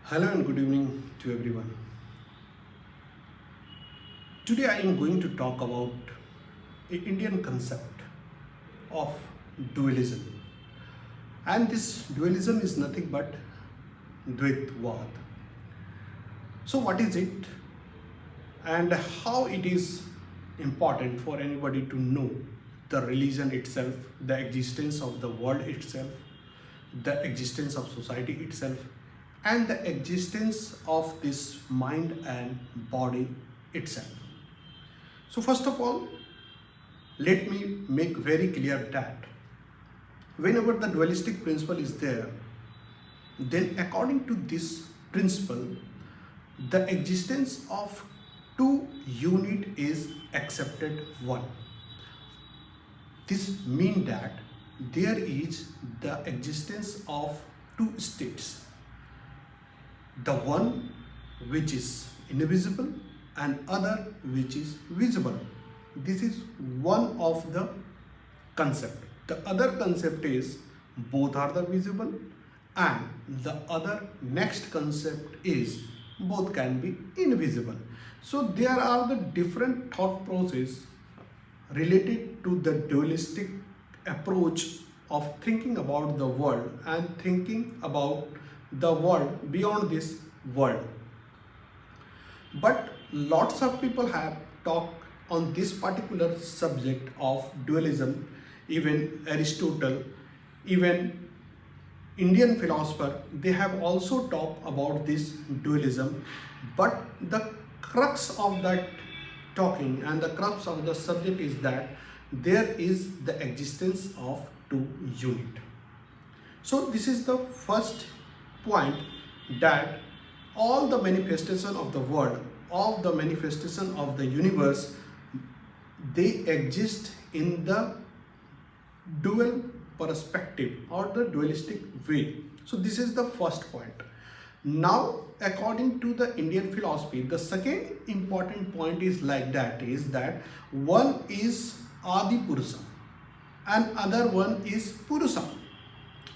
Hello and good evening to everyone. Today I am going to talk about an Indian concept of dualism. And this dualism is nothing but Dvaitvad. So what is it and how it is important for anybody to know the religion itself, the existence of the world itself, the existence of society itself, and the existence of this mind and body itself. So first of all, let me make very clear that whenever the dualistic principle is there, then according to this principle, the existence of two unit is accepted one. This means that there is the existence of two states, the one which is invisible and other which is visible. This is one of the concept. The other concept is both are the visible, and the other next concept is both can be invisible. So there are the different thought process related to the dualistic approach of thinking about the world and thinking about the world beyond this world. But lots of people have talked on this particular subject of dualism. Even Aristotle, even Indian philosopher, they have also talked about this dualism. But the crux of that talking and the crux of the subject is that there is the existence of two unit. So this is the first point, that all the manifestation of the world, all the manifestation of the universe, they exist in the dual perspective or the dualistic way. So this is the first point. Now, according to the Indian philosophy, the second important point is like that, is that one is Adipurusha and other one is Purusha.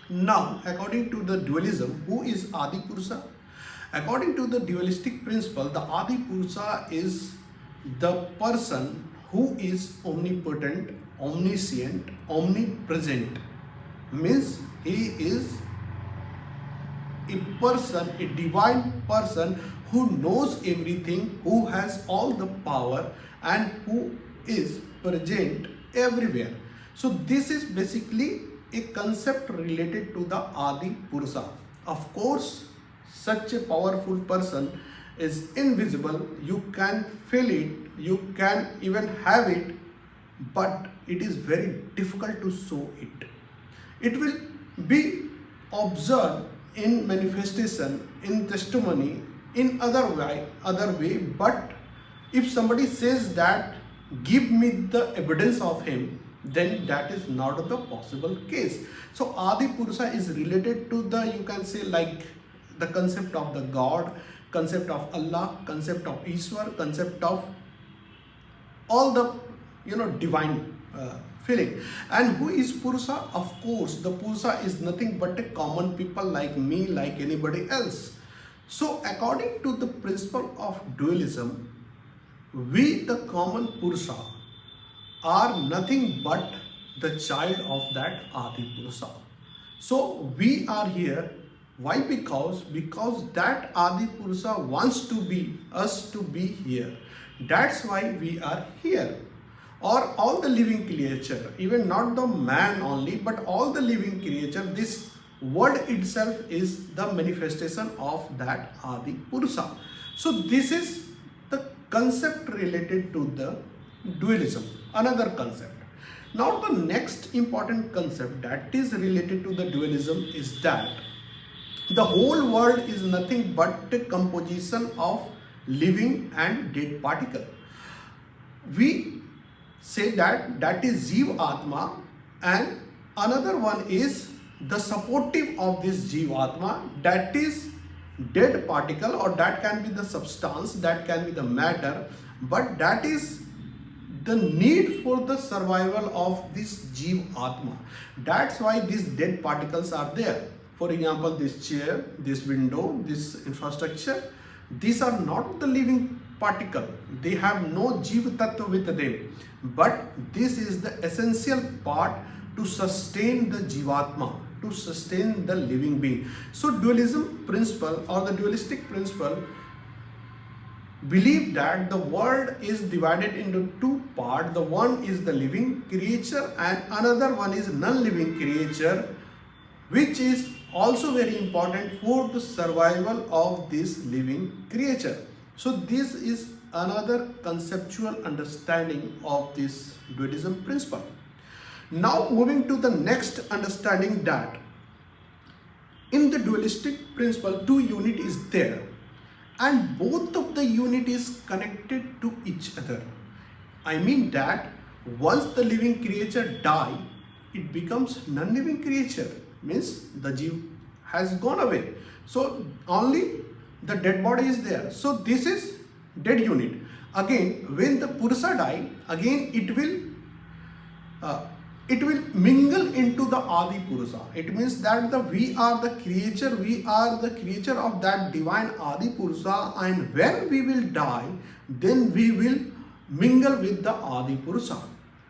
Now, according to the dualism, who is Adipurusha? According to the dualistic principle, the Adipurusha is the person who is omnipotent, omniscient, omnipresent. Means he is a person, a divine person who knows everything, who has all the power and who is present everywhere. So this is basically a concept related to the Adipurusha. Of course, such a powerful person is invisible. You can feel it, you can even have it, but it is very difficult to show it. It will be observed in manifestation, in testimony, in other way. But if somebody says that give me the evidence of him, then that is not the possible case. So Adipurusha is related to the, you can say, like the concept of the God, concept of Allah, concept of Ishwar, concept of all the divine feeling. And who is Purusha? Of course, the Purusha is nothing but a common people like me, like anybody else. So according to the principle of dualism, we the common Purusha are nothing but the child of that Adipurusha. So we are here. Why? Because that Adipurusha wants to be us to be here. That's why we are here. Or all the living creature, even not the man only, but all the living creature, this world itself is the manifestation of that Adipurusha. So this is the concept related to the dualism, another concept. Now the next important concept that is related to the dualism is that the whole world is nothing but a composition of living and dead particle. We say that is Jeev Atma, and another one is the supportive of this Jeev Atma, that is dead particle, or that can be the substance, that can be the matter, but that is the need for the survival of this Jeev Atma. That's why these dead particles are there. For example, this chair, this window, this infrastructure, these are not the living particle. They have no jiva tattva with them. But this is the essential part to sustain the jivatma, to sustain the living being. So dualism principle or the dualistic principle believe that the world is divided into two parts. The one is the living creature and another one is non-living creature, which is also very important for the survival of this living creature. So this is another conceptual understanding of this dualism principle. Now moving to the next understanding, that in the dualistic principle two unit is there and both of the unit is connected to each other. I mean that once the living creature die, it becomes non-living creature, means the jiva has gone away. So only the dead body is there. So this is dead unit. Again, when the Purusha die, again it will mingle into the Adipurusha. It means that we are the creature of that divine Adipurusha, and when we will die, then we will mingle with the Adipurusha.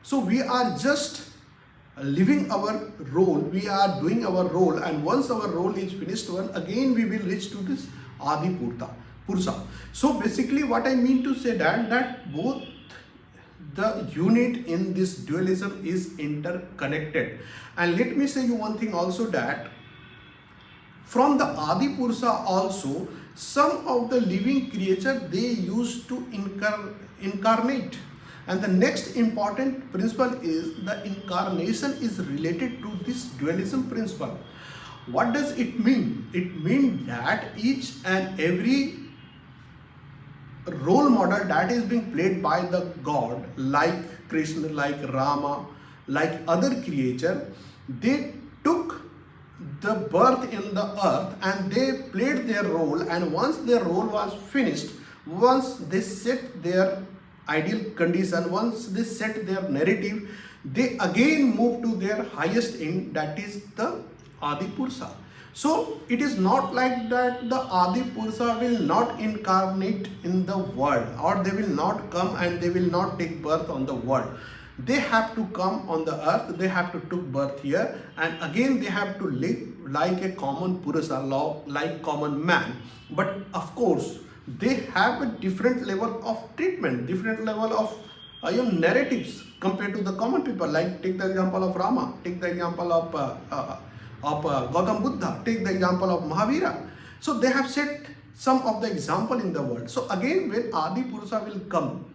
So we are just living our role, we are doing our role, and once our role is finished, again we will reach to this Adipurusha. So basically what I mean to say that both the unit in this dualism is interconnected. And let me say you one thing also, that from the Adipurusha also some of the living creature they used to incarnate. And the next important principle is the incarnation is related to this dualism principle. What does it mean? It means that each and every role model that is being played by the God, like Krishna, like Rama, like other creature, they took the birth in the earth and they played their role, and once their role was finished, once they set their ideal condition, once they set their narrative, they again move to their highest end, that is the Adipurusha. So it is not like that the Adipurusha will not incarnate in the world, or they will not come and they will not take birth on the world. They have to come on the earth, they have to take birth here, and again they have to live like a common Purusha, like common man. But of course they have a different level of treatment, different level of narratives compared to the common people. Like take the example of Rama, take the example of Gautam Buddha, take the example of Mahavira. So they have set some of the example in the world. So again when Adipurusha will come,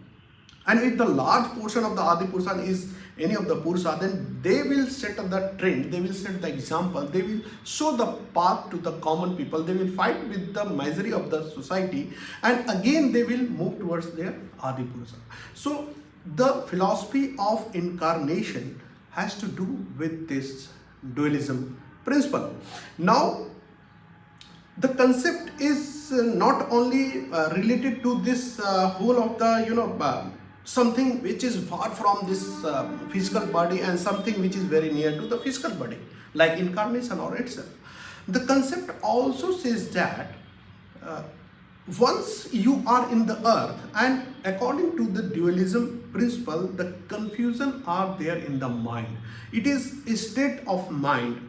and if the large portion of the Adipurusha is any of the Purusha, then they will set the trend, they will set the example, they will show the path to the common people, they will fight with the misery of the society, and again they will move towards their Adipurusha. So the philosophy of incarnation has to do with this dualism principle. Now the concept is not only related to this whole of the something which is far from this physical body and something which is very near to the physical body, like incarnation or itself. The concept also says that once you are in the earth, and according to the dualism principle, the confusion are there in the mind. It is a state of mind,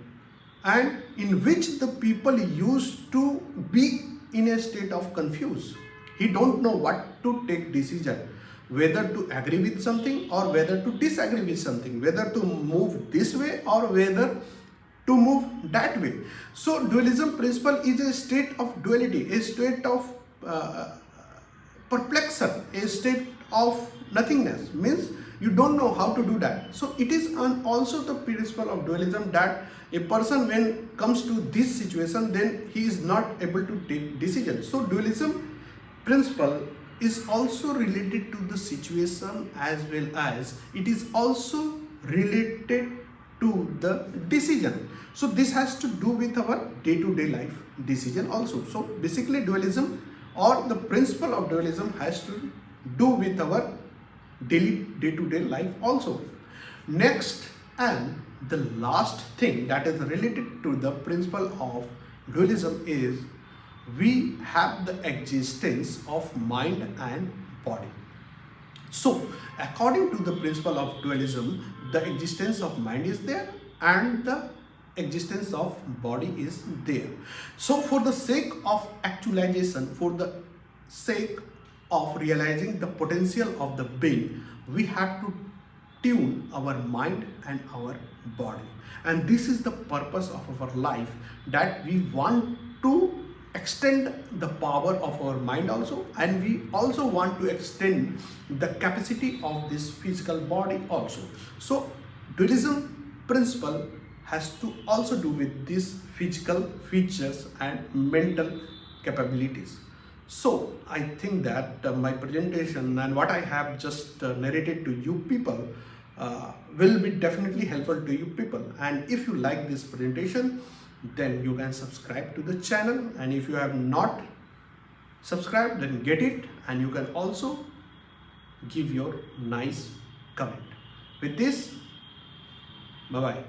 and in which the people used to be in a state of confuse. He don't know what to take decision, whether to agree with something or whether to disagree with something, whether to move this way or whether to move that way. So dualism principle is a state of duality, a state of perplexity, a state of nothingness, means you don't know how to do that. So it is also the principle of dualism that a person when comes to this situation, then he is not able to take decisions. So dualism principle is also related to the situation, as well as it is also related to the decision. So this has to do with our day-to-day life decision also. So basically dualism or the principle of dualism has to do with our daily day-to-day life also. Next, and the last thing that is related to the principle of dualism is we have the existence of mind and body. So, according to the principle of dualism, the existence of mind is there and the existence of body is there. So, for the sake of actualization, for the sake of realizing the potential of the being, we have to tune our mind and our body. And this is the purpose of our life, that we want to extend the power of our mind also, and we also want to extend the capacity of this physical body also. So dualism principle has to also do with these physical features and mental capabilities. So I think that my presentation and what I have just narrated to you people will be definitely helpful to you people. And if you like this presentation, then you can subscribe to the channel, and if you have not subscribed, then get it, and you can also give your nice comment. With this, bye bye.